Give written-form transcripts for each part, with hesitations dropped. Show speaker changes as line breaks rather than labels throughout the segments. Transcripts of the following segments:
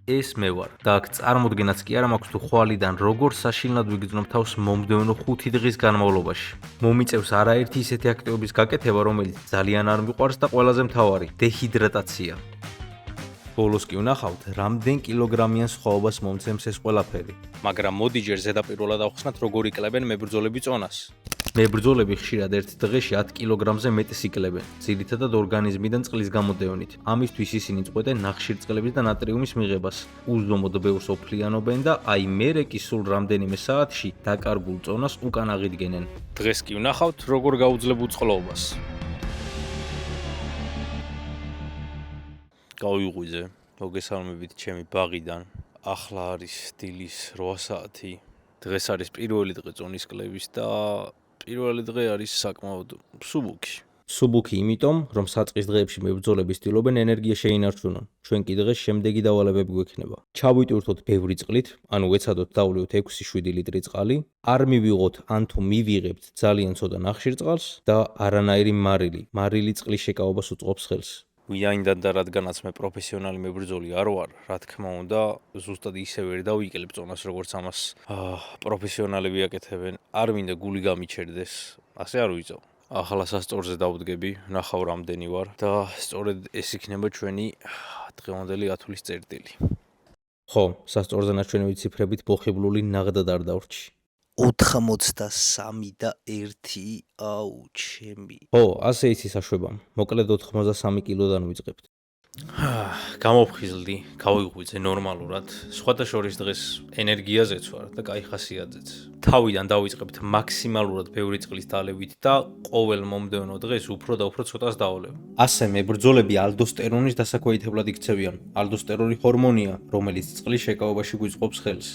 ეს მე ვარ და აქ წარმოდგენაც კი არ მაქვს თუ ხვალიდან როგორ საშინლად ვიგრძნობ თავს მომდევნო 5 დღის განმავლობაში. მომიწევს არაერთი ისეთი აქტივობის გაკეთება, რომელიც ძალიან არ მიყვარს და ყველაზე მთავარი, დეჰიდრატაცია. ბოლოს კი ვნახავთ, რამდენ კილოგრამიან სხვაობას მომცემს ეს ყველაფერი. მაგრამ მოდი ჯერ ზედაპირულად ავხსნათ, როგორ იკლებენ მებრძოლები წონას. მებრძოლები ხშირად ერთ დღეში 10 კილოგრამზე მეტს იკლებენ, ძირითადად ორგანიზმიდან წყლის გამოდევნით. ამისთვის ისინი წყვეტენ ნახშირწყლების და ნატრიუმის მიღებას. უზომოდ ბევრს ოფლიანობენ და აი მერე კი სულ რამდენიმე საათში დაკარგულ წონას უკან აღიდგენენ. დღეს კი ვნახავთ, როგორ გაუძლებ უწყლობას. გავიღვიძე, მოგესალმებით ჩემი ბაღიდან. ახლა არის დილის 8 საათი. დღეს არის პირველი დღე წონის კლების და პირველი დღე არის საკმაოდ მსუბუქი. მსუბუქი იმიტომ, რომ საწყის დღეებში მებრძოლები ცდილობენ ენერგია შეინარჩუნონ. ჩვენ კი დღეს შემდეგი დავალებები გვექნება. ჩავიტვირთოთ ბევრი წყლით, ანუ ეცადოთ დავლიოთ 6-7 ლიტრი წყალი, არ მივიღოთ ან თუ მივიღებთ ძალიან ცოტა ნახშირწყალს და არანაირი მარილი. მარილი წყლის შეკავებას უწყობს ხელს. ვიაინდან და რადგანაც მე პროფესიონალი მებრძოლი არ ვარ, რა თქმა უნდა, ზუსტად ისე ვერ დავიკელებ წონას, როგორც ამას პროფესიონალები აკეთებენ. არ მინდა გული გამიჩერდეს, ასე არ ვიწევ. ახლა სასწორზე დავდგები, ნახავ რამდენი ვარ და სწორედ ეს იქნება ჩვენი დღევანდელი ათulis წერტილი. ხო, სასწორზე ნაჩვენები ციფრებით ბოხიბლული ნაღდად არ დავრჩი. 83 და 1 ჩემი. ო, ასე იცი საშვებამ. მოკლედ 83 კილოდან ვიწყებთ. გამოვხიზლდი, გავიღვიძე ნორმალურად. სხვათა შორის დღეს ენერგიაზეც ვარ და კაი ხასიათზეც. თავიდან დავიწყებთ მაქსიმალურად ბევრი წყლის დალევით და ყოველ მომდევნო დღეს უფრო და უფრო ცოტას დავალევ. ასე მებრძოლები ალდოსტერონის დასაქვეითებლად იქცევიან. ალდოსტერონი ჰორმონია, რომელიც წყლის შეკავებაში გვიწყობს ხელს.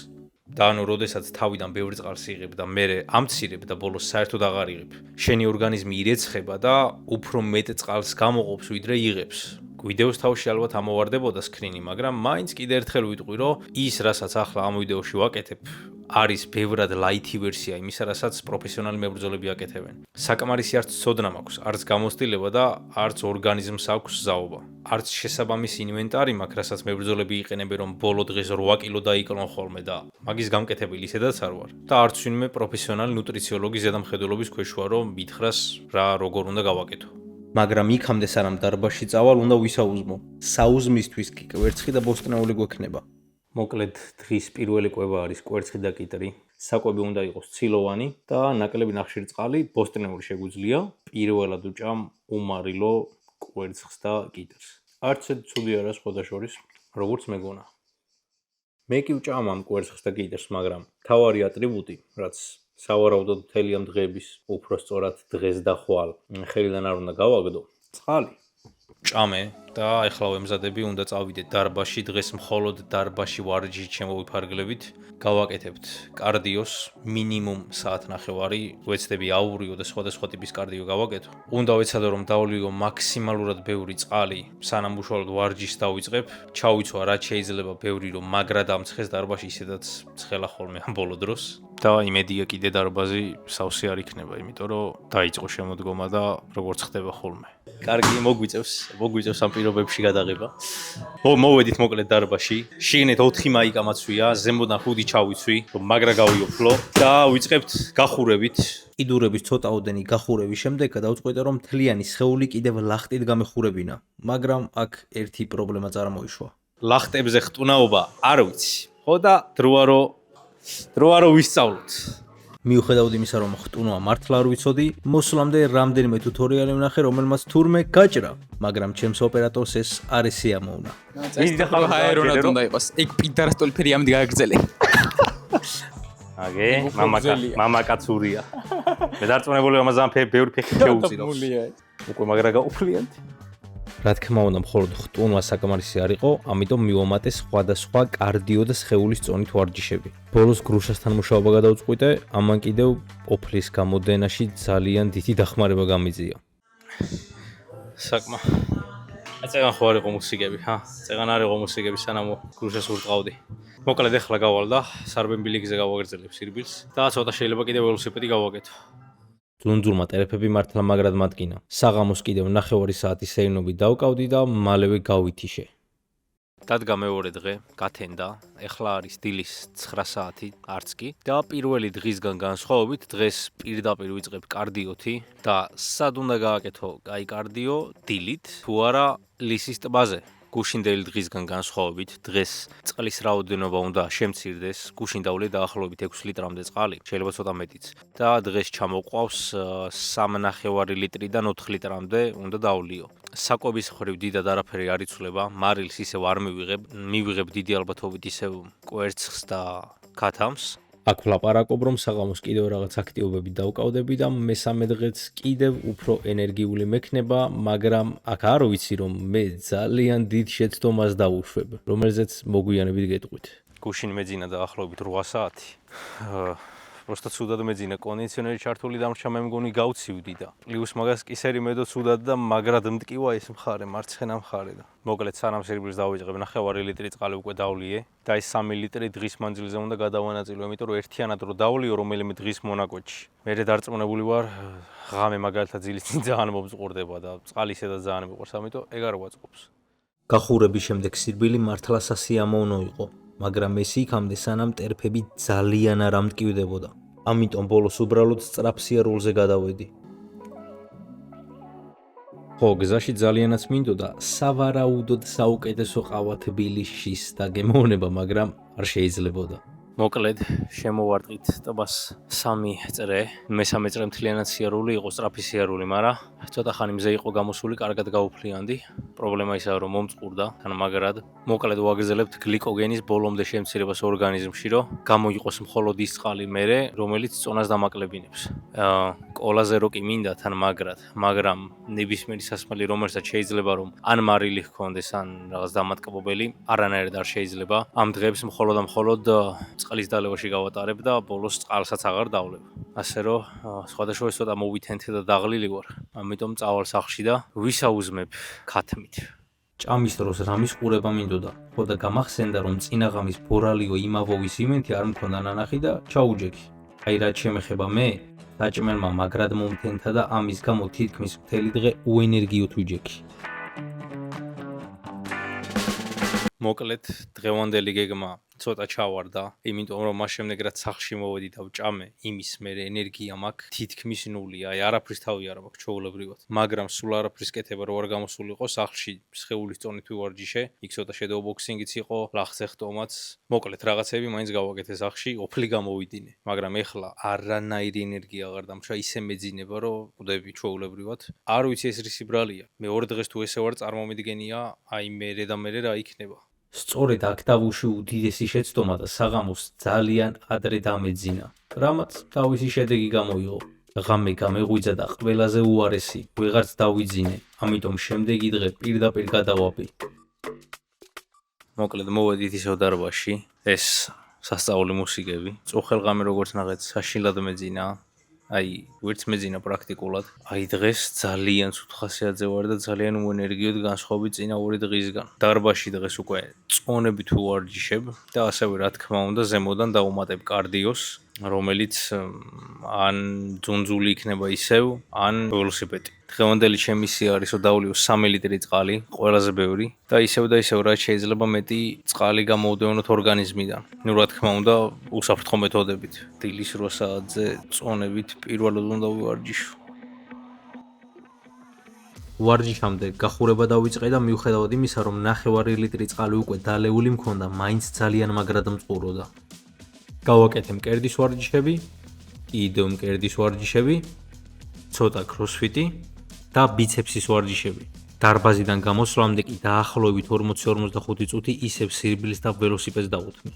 და ანუ როდესაც თავიდან ბევრი წყალს იღებ და მერე ამცირებ და ბოლოს საერთოდ აღარ იღებ, შენი ორგანიზმი ირეცხება და უფრო მეტ წყალს გამოყოფს, ვიდრე იღებს. ვიდეოს თავში ალბათ ამოვარდებოდა სკრინი, მაგრამ მაინც კიდე ერთხელ ვიტყვი, რომ ის, რასაც ახლა ამ ვიდეოში ვაკეთებ, არის ბევრად ლაითი ვერსია იმისა, რასაც პროფესიონალი მებრძოლები აკეთებენ. საკამარისი არც ცოდნა მაქვს, არც გამოცდილება და არც ორგანიზმს აქვს ზაობა. არც შესაბამის ინვენტარი მაქვს, რასაც მებრძოლები იყენებენ, რომ ბოლო დღეს 8 კილო დაიკლონ ხოლმე და მაგის გამკეთებელი ისედაც არ ვარ. და არც ვინმე პროფესიონალი ნუტრიციოლოგის ზედამხედველობის ქვეშ ვარ, რომ მითხრას რა როგორ უნდა გავაკეთო. მაგრამ იქამდე სანამ დარბაზში წავალ, უნდა ვისაუზმო. საუზმისთვის კი კვერცხი და ბოსტნეული გვექნება. მოკლედ, დღის პირველი კვება არის კვერცხი და კიტრი. საკვები უნდა იყოს ცილოვანი და ნაკლები ნახშირწყალი, ბოსტნეული შეგვიძლია. პირველად ვჭამ უმარილო კვერცხს და კიტრს. არც ეს ცუდი არა სხვათა შორის, როგორც მეგონა. მე კი ვჭამ ამ კვერცხს და კიტრს, მაგრამ თავარი ატრიბუტი, რაც სავარაუდოდ მთელი ამ დღეების, უფრო სწორად დღეს და ხვალ, ხელიდან არ უნდა გავაგდო, წყალი. ჭამე და ეხლა ვემზადები, უნდა წავიდე დარბაზში, დღეს მხოლოდ დარბაზში ვარჯიშით შემოვიფარგლებით, გავაკეთებთ კარდიოს, მინიმუმ საათნახევარი, ვეცდები აურიო და სხვადასხვა ტიპის კარდიო გავაკეთო. უნდა ვეცადო, რომ დავლიო მაქსიმალურად ბევრი წყალი, სანამ უშუალოდ ვარჯიშს დავიწყებ, ჩავიცვა რაც შეიძლება ბევრი, რომ მაგრა დამცხეს დარბაზში, ისედაც ცხელა ხოლმე ამ ბოლო დროს. და იმედია კიდე დარბაზი სავსე არ იქნება, იმიტომ რომ დაიწყო შემოდგომა და როგორც ხდება ხოლმე. კარგი, მოგვიწევს ამ პირობებში გადაღება. მოვედით მოკლედ დარბაზში. შიგნით 4 მაიკა მაცვია, ზემოდან 5 ჩავიცვი, რომ მაგრა გავიოფლო და ვიწყებთ გახურებით. კიდურების ცოტაოდენი გახურების შემდეგ გადავწყვეტე, რომ მთლიანი სხეული კიდევ ლახტით გამეხურებინა, მაგრამ აქ ერთი პრობლემა წარმოიშვა. ლახტებზე ხტუნაობა არ ვიცი. ხო და დროა რომ ვისწავლოთ. მიუხედავად იმისა, რომ ხტუნვა მართლა არ ვიცოდი, მოსვლამდე რამდენიმე ტუთორიალი ვნახე, რომელმაც თურმე გაჭრა, მაგრამ ჩემს ოპერატორს ეს არ ესიამოვნა.
ის და ხალხი აერონად უნდა იყოს. ეგ პინტარასტული ფერი ამით გააგრძელე.
აგე, მამაკაცურია. მე დარწმუნებული ვარ, ამაზე ბევრი ფეხი შეუწირავს. უკვე მაგრა გაუფრიათ. რა თქმა უნდა, მხოლოდ ხტუნვა საკამარისი არ იყო, ამიტომ მივამატე სხვადასხვა კარდიო და სხეულის წონით ვარჯიშები. ბოლოს გრუშასთან მუშაობა გადავწყვიტე, ამან კიდევ ოფლის გამოდენაში ძალიან დიდი დახმარება გამიძია. საკმა. წეგან ხო არ იყო მუსიკები, წეგან არ იყო მუსიკები, სანამ გრუშას ურტყავდი. მოკლედ ახლა გავალ და სარბენბილიგზე გავაგრძელებ სირბილს და ცოტა შეიძლება კიდევ ველოსიპედი გავაკეთო. ძუნძურმა ტერეფები მართლა მაგრად მადგინა. საღამოს კიდევ 9 საათის სეირნობით დავკავდი და მალევე გავითიშე. დადგა მეორე დღე, გათენდა. ეხლა არის დილის 9 საათი, არც კი. და პირველი დღისგან განსხვავებით დღეს პირდაპირ ვიწყებ კარდიოთი და სად უნდა გააკეთო აი კარდიო დილით, თუ არა ლისის ტბაზე. გუშინდელი დღისგან განსხვავებით დღეს წყლის რაოდენობა უნდა შემცირდეს. გუშინდავლე დაახლოებით 6 ლიტრამდე წყალი, შეიძლება ცოტა მეტიც. და დღეს ჩამოყვავს 3.5 ლიტრიდან 4 litrამდე უნდა დავლიო. საკვების ხრივ დიდად არაფერი არ იცვლება, მარილს ისევ არ მივიღებ დიდი ალბათობით ისევ კვერცხს და ქათამს. აქ ვლაპარაკობ, რომ საღამოს კიდევ რაღაც აქტივობები დავკავდები და მესამე დღეც კიდევ უფრო ენერგიული მექნება, მაგრამ აქ არ ვიცი რომ მე ძალიან დიდ შეცდომას დავუშვებ, რომელზეც მოგვიანებით გეტყვით. გუშინ მეძინა დაახლოებით 8 საათი. Просто ცუდად მეძინა კონდიციონერი ჩართული დამრჩა მე მგონი გავცივდი და პლუს მაგას კისერი მედო ცუდად და მაგრად მტკივა ეს მხარე, მარცხენა მხარე და მოკლედ სანამ სირბილს დავიწყებ 9 ლიტრი წყალი უკვე დავლიე და ეს 3 ლიტრი დღის მანძილზე უნდა გადავანაწილო, იმიტომ რომ ერთიანად რო დავლიო რომელიმე დღის მონაკვეთში. მე დარწმუნებული ვარ, ღამე მაგალითად ძილის წინ ძალიან მომწყურდება და წყალი ისედაც ძალიან მიყვარს, ამიტომ ეგ არ ვაწყობს. გახურების შემდეგ სირბილი მართლა სასიამოვნო იყო, მაგრამ ეს იქამდე სანამ ტერფები ძალიან არ ამტკივდებოდა. ამიტომ ბოლოს უბრალოდ სწრაფ სიარულზე გადავედი. ხო, გზაში ძალიანაც მინდოდა სავარაუდოდ საუკეთესო ყავა თბილისის დაგემოვნება, მაგრამ არ შეიძლებოდა. მოკლედ, შემოვარტყით ტბას 3 წრე. მესამე წრე მთლიანად სიარული იყო, სწრაფი სიარული, მაგრამ ცოტა ხანი მზე იყო გამოსული, კარგად გავუფლიანდი. პრობლემა ისაა, რომ მომწყურდა, თან მაგრად. მოკლედ ვაგრძელებთ გლიკოგენის ბოლომდე შემცირებას ორგანიზმში, რომ გამოიყოს მხოლოდ ის წყალი მერე, რომელიც წონას დამაკლებინებს. კოლაზე რო კი მინდა თან მაგრად, მაგრამ ნებისმიერი სასმელი, რომელსაც შეიძლება რომ ან მარილი ჰქონდეს, ან რაღაც დამატკბობელი, არანაირად არ შეიძლება. ამ დღეებს მხოლოდ და მხოლოდ წყლის დალევაში გავატარებ და ბოლოს წყალსაც აღარ დავლებ. ასე რომ სხვადასხვა ცოტა მოვითენთე და დაღლილი ვარ. ამიტომ წავალ სახლში და ვისაუზმებ ქათმით. ჭამის დროს რამის ყურება მინდოდა. ხო და გამახსენდა რომ წინაღამის ბორალიო იმავოვის ივენთი არ მქონდა ნანახი და ჩაუჯექი. აი რაც შემეხება მე, დაჭმელმა მაგრად მომთენთა და ამის გამო თითქმის მთელი დღე უენერგიოთ ვიჯექი. მოკლედ დღევანდელი გეგმა ცოტა ჩავარდა, იმიტომ რომ მას შემდეგ რაც სახლში მოვედი და ვჭამე, იმის მერე ენერგია მაქვს თითქმის ნულია, აი არაფრის თავი არ მაქვს ჩვეულებრივად. მაგრამ სულ არაფრის კეთება რო არ გამოსულიყო სახლში, სხეულის წონით ვივარჯიშე, იქ ცოტა შედოუ ბოქსინგიც იყო, ლახზე ხტომაც. მოკლედ რაღაცები მაინც გავაკეთე სახლში, ოფლი გამოვიდინე, მაგრამ ეხლა არანაირი ენერგია აღარ დამრჩა, ისე მეძინება რომ ყვდები ჩვეულებრივად. არ ვიცი ეს რის ბრალია. მე 2 დღეს თუ ესე ვარ წარმომიდგენია, აი მერე და მერე რა იქნება. სწორედ აქ დავუშვი უდიდესი შეცდომა და საღამოს ძალიან ადრე დამეძინა, რამაც თავისი შედეგი გამოიღო. ღამე გამეღვიძა და ყველაზე უარესი, ვეღარც დავიძინე, ამიტომ შემდეგი დღე პირდაპირ გადავაბი. მოკლედ მოვედით ისევ დარბაზში, ეს სასწაული მუსიკები, წუხელ ღამე როგორც ნახეთ, საშინლად მეძინა. აი, ვერც მეძინა პრაქტიკულად. აი დღეს ძალიან ცუდ ხასიათზე ვარ და ძალიან უენერგიოდ განსხვავებით წინა 2 დღისგან. დარბაზში დღეს უკვე წონებით ვარჯიშებ და ასევე რა თქმა უნდა ზემოდან დავუმატებ კარდიოს, რომელიც ან ძუნძული იქნება ისევ, ან ველოსიპედი. დღევანდელი ჩემი სია არის რომ დავლიო 3 ლიტრი წყალი, ყველაზე ბევრი და ისევ რაც შეიძლება მეტი წყალი გამოვდევნოთ ორგანიზმიდან. ნუ რა თქმა უნდა, უსაფრთხო მეთოდებით. დილის 8 საათზე წონებით პირველად უნდა ვივარჯიშო. ვარჯიშამდე გახურება დავიწყე და მიუხედავად იმისა, რომ 9 ლიტრი წყალი უკვე დალეული მქონდა, მაინც ძალიან მაგრად მწყუროდა. გავაკეთე მკერდის ვარჯიშები, კიდევ მკერდის ვარჯიშები, ცოტა კროსფიტი და ბიცეპსის ვარჯიშები. დარბაზიდან გამოსვლამდე კი დაახლოებით 40-45 წუთი ისევ სირბილს და ველოსიპედს დავუთმი.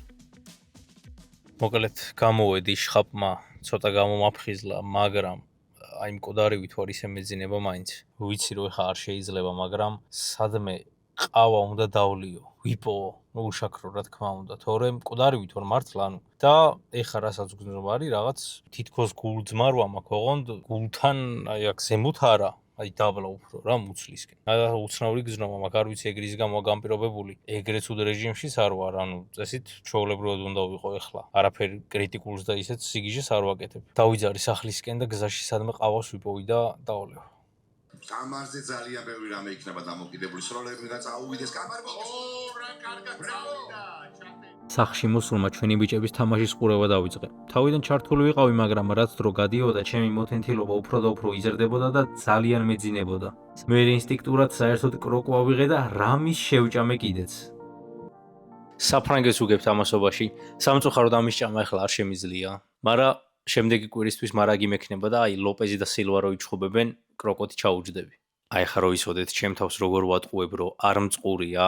მოკლედ გამოვედი შხაპმა, ცოტა გამომაფხიზლა, მაგრამ აი მკვდარივით ვარ ისე მეძინება მაინც. ვიცი რომ ეხა არ შეიძლება, მაგრამ სადმე ყავა უნდა დავლიო, ვიპოვო, ნუ უშაქრო რა თქმა უნდა, თორემ მკვდარივით ვარ მართლა, ანუ და ეხა რასაც გვზნობარი, რაღაც თითქოს გულძმარვა მაქვს, ოღონდ გულთან აი აქ ზემოთ არა, აი დაბლა უფრო რა მუცლისკენ. და უცნაური გზნობა მაქვს, არ ვიცი ეგრის გამო გამპირობებული, ეგრეთ უდ რეჟიმშიც არ ვარ, ანუ წესით ჩვეულებრივად უნდა ვიყო ეხლა. არაფერი კრიტიკულს და ისეთ სიგიჟეს არ ვაკეთებ. დავიძარი სახლისკენ და გზაში სადმე ყავას ვიპოვი და დავლევ.
კამარზე ძალიან ბევრი რამე იქნება დამოკიდებული, სროლები გაწაუვიდეს კამარ მოკეს. რა კარგად წავიდა,
სახში მოსულმა ჩვენი ბიჭების თამაშის ყურება დავიწყე. თავიდან ჩართული ვიყავი, მაგრამ რაც დრო გადიოდა, ჩემი მოთენთილობა უფრო და უფრო იზრდებოდა და ძალიან მეძინებოდა. მე ინსტინქტურად საერთოდ კროკვა ვიღე და რამის შევჭამე კიდეც. საფრანგეთს უგებ თამასობაში, სამწუხაროდ ამის ჭამა ახლა არ შემიძლია. მაგრამ შემდეგი კვირისთვის მარაგი მექნება და აი ლოპეზი და სილვა რო იჩხუბებენ, კროკოთი ჩაუჯდები. აი ხა რო ისოდეთ ჩემ თავს როგორ ვატყუებ, რომ არ მწყურია,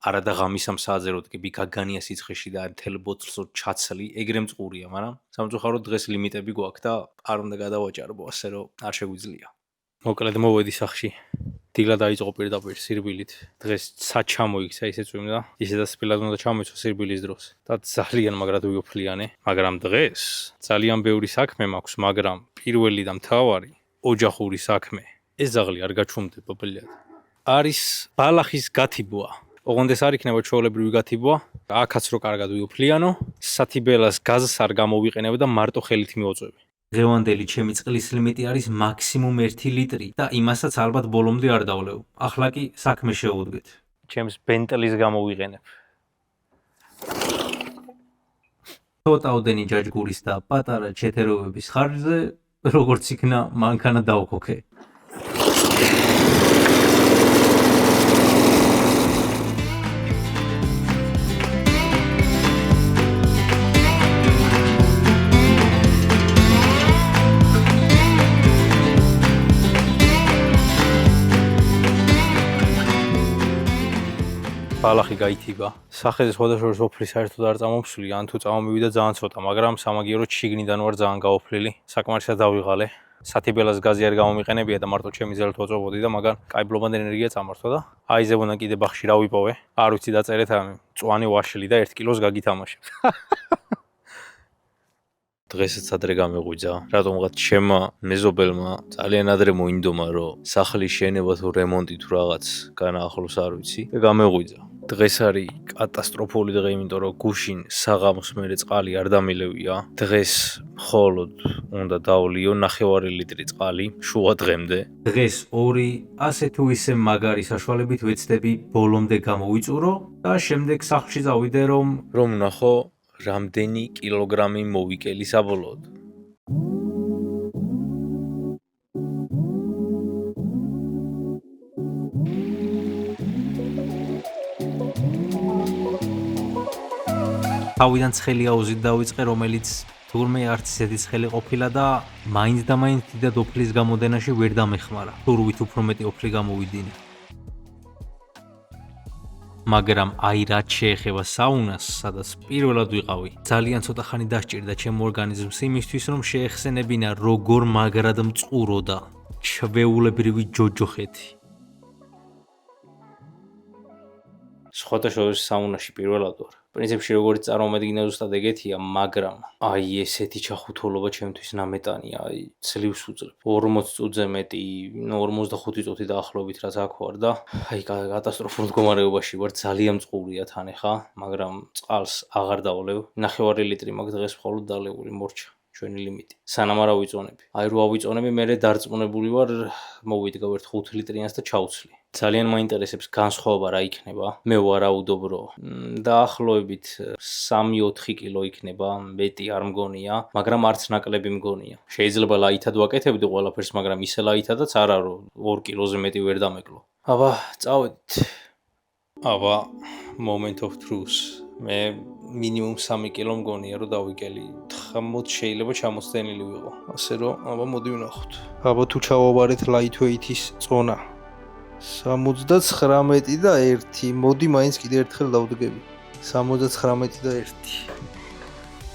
არა და ღამის 3 საათზე რო დგები გაგანია სიცხეში და მთელ ბოთლს ჩაცლი, ეგრე მწყურია, მაგრამ სამწუხაროდ დღეს ლიმიტები გვაქვს და არ უნდა გადავაჭარბო, ასე რომ არ შეგვიძლია. მოკლედ მოვედი სახში. დილა დაიწყო პირდაპირ სირბილით. დღეს საჩამოიქცა ისე წვიმდა, ისედაც სპილად უნდა ჩამოიცვა სირბილის დროს. და ძალიან მაგრად ვიოფლიანე, მაგრამ დღეს ძალიან ბევრი საქმე მაქვს, მაგრამ პირველი და მთავარი ოჯახური საქმე. ეს ზაღლი არ გაჩვმდება ბლად. არის ბალახის გათიბვა. ოღონდ ეს არ იქნება ჩვეულებრივი გათიბვა. აქაც რო კარგად ვიოფლიანო, სათიბელას გაზს არ გამოვიყენებ და მარტო ხელით მივაწვევი. დღევანდელი ჩემი წყლის ლიმიტი არის მაქსიმუმ 1 ლიტრი და იმასაც ალბათ ბოლომდე არ დავლევ. ახლა კი საქმე შევუდგეთ. ჩემს ბენტლის გამოვიყენებ. ცოტაოდენი ჯაჯგურის და პატარა ჩეთეროვების ხარჯზე, როგორც იქნა, მანქანა დავქოქე. ბალახი გაითიბა. სახეზე სხვადასხვა ოფლი საერთოდ არ წამომსვლი, ან თუ წამომივიდა ძალიან ცოტა, მაგრამ სამაგიეროდ შიგნიდან ვარ ძალიან გაოფლილი. საკმარისად დავიღალე. სათიბელას გაზი არ გამომიყენებია და მარტო ჩემი ძელით ვაწვევოდი და მაგან კაიბლობად ენერგია წამართვა და აიზებონა კიდე ბახში რა ვიპოვე. არ ვიცი დაწერეთ ამი. მწვანე ვაშლი და 1 კილოს გაგითამაშებ. დღესაც ადრე გამეღვიძა, რატომღაც ჩემმა მეზობელმა ძალიან ადრე მოინდომა, რომ სახლის შენება თუ რემონტი თუ რაღაც განაახლოს არ ვიცი და გამეღვიძა. დღეს არის კატასტროფული დღე, იმიტომ რომ გუშინ საღამოს მერე წყალი არ დამილევია. დღეს მხოლოდ უნდა დავლიო 9 ლიტრი წყალი შუა დღემდე. დღეს 2 ასე თუ ისე მაგარი საშუალებით ვეცდები ბოლომდე გამოვიწურო და შემდეგ სახლში წავიდე რომ ვნახო რამდენი კილოგრამი მოვიკელი საბოლოოდ. თავიდან ცხელი აუზით დავიწყე, რომელიც თურმე არც ისეთი ცხელი ყოფილა და მაინც და მაინც დიდად ოფლის გამოდენაში ვერ დამეხმარა. თურვით უფრო მეტი ოფლი გამოვიდინე. მაგრამ აი რაც შეეხება საუნას, სადაც პირველად ვიყავი, ძალიან ცოტა ხანი დასჭირდა ჩემ ორგანიზმს იმისთვის, რომ შეეხსენებინა როგორ მაგრად მწყუროდა ჩვეულებრივი ჯოჯოხეთი. სხვადასხვა საუნაში პირველად ვარ. პრინციპში როგორც წარმომედგინე ზუსტად ეგეთია, მაგრამ აი ესეთი ჩახუთოლობა ჩემთვის ნამეტანია, აი ძლივს უძლებ. 40 წუთზე მეტი, 45 წუთი დაახლოებით რაც აქ ვარ და აი კატასტროფულ მდგომარეობაში ვარ, ძალიან მწყურია თან ახლა, მაგრამ წყალს აღარ დავლევ. 9 ლიტრი მაგ დღეს მხოლოდ დალეული მორჩა. ჩვენი ლიმიტი. სანამ არ ავიწონები. აი რო ავიწონები, მე დარწმუნებული ვარ, მოვიდგა ერთ 5 ლიტრიანს და ჩავცვლი. ძალიან მაინტერესებს განსხვავება რა იქნება. მე ვარაუდობ, რომ დაახლოებით 3-4 კილო იქნება, მეტი არ მგონია, მაგრამ არც ნაკლები მგონია. შეიძლება ლაითად ვაკეთებდი ყველაფერს, მაგრამ ისე ლაითადაც არა, რომ 2 კილოზე მეტი ვერ დამეკლო. აბა, წავედით. აბა, moment of truth. მე მინიმუმ 3 კილო მგონია რომ დავიკელი. ხამოთ შეიძლება ჩამოსცენილი ვიყო. ასე რომ, აბა მოდი ვნახოთ. აბა თუ ჩავაბარეთ lightweight-ის წონა 79 და 1. მოდი მაინც კიდე ერთხელ დავდგები. 79 და 1.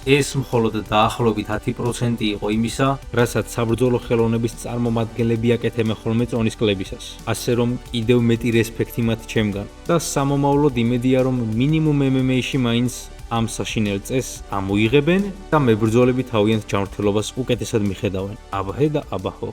ეს მხოლოდ დაახლოებით 10% იყო იმისა, რასაც საბრძოლო ხელოვნების წარმომადგენლები აკეთებენ ხოლმე წონის კლებისას. ასე რომ კიდევ მეტი რესპექტი მათ ჩემგან და სამომავლოდ იმედია რომ მინიმუმ MMA-ში მაინც ამ საშინელ წესს ამოიღებენ და მებრძოლები თავიანთ ჯანმრთელობას უკეთესად მიხედავენ. აბაჰე და აბაჰო.